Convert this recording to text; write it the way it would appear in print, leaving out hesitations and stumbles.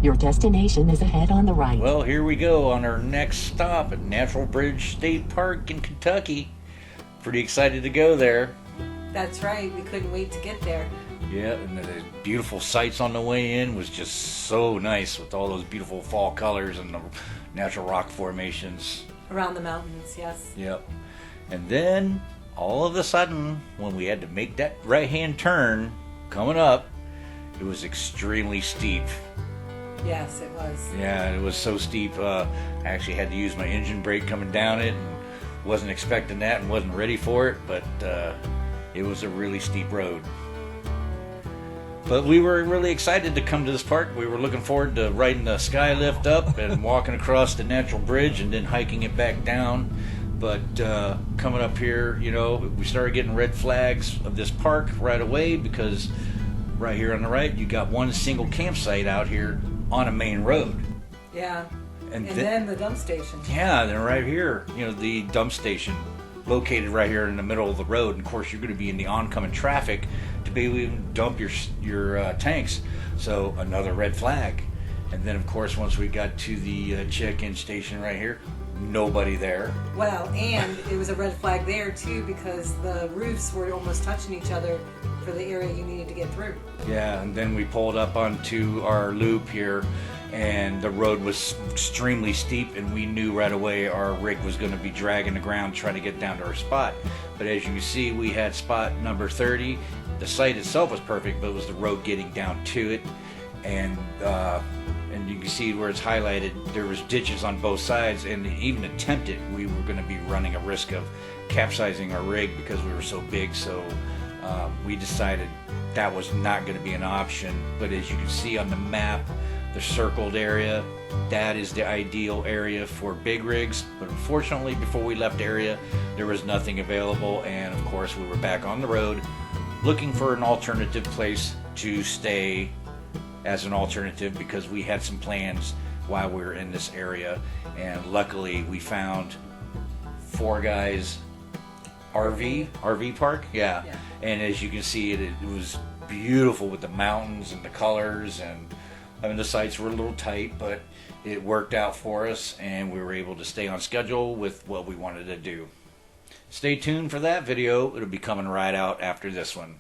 Your destination is ahead on the right. Well, here we go on our next stop at Natural Bridge State Park in Kentucky. Pretty excited to go there. That's right. We couldn't wait to get there. Yeah, and the beautiful sights on the way in was just so nice with all those beautiful fall colors and the natural rock formations. Around the mountains, yes. Yep. And then, all of a sudden, when we had to make that right-hand turn coming up, it was extremely steep. Yes, it was. Yeah, it was so steep. I actually had to use my engine brake coming down it, and wasn't expecting that and wasn't ready for it, but it was a really steep road. But we were really excited to come to this park. We were looking forward to riding the sky lift up and walking across the natural bridge and then hiking it back down. But coming up here, you know, we started getting red flags of this park right away, because right here on the right, you got one single campsite out here on a main road. Yeah. And then the dump station. Yeah, then right here, you know, the dump station located right here in the middle of the road. And of course, you're going to be in the oncoming traffic to be able to dump your tanks. So another red flag. And then, of course, once we got to the check-in station right here, nobody there. Well, and it was a red flag there too, because the roofs were almost touching each other for the area you needed to get through. Yeah, and then we pulled up onto our loop here, and the road was extremely steep, and we knew right away our rig was going to be dragging the ground trying to get down to our spot. But as you can see, we had spot number 30. The site itself was perfect, but it was the road getting down to it. And you can see where it's highlighted, there was ditches on both sides, and even attempted, we were going to be running a risk of capsizing our rig because we were so big. So we decided that was not going to be an option. But as you can see on the map, the circled area, that is the ideal area for big rigs. But unfortunately, before we left the area, there was nothing available, and of course we were back on the road looking for an alternative place to stay as an alternative, because we had some plans while we were in this area. And luckily we found Four Guys RV park. Yeah. And as you can see, it was beautiful with the mountains and the colors, and I mean, the sites were a little tight, but it worked out for us, and we were able to stay on schedule with what we wanted to do. Stay tuned for that video. It'll be coming right out after this one.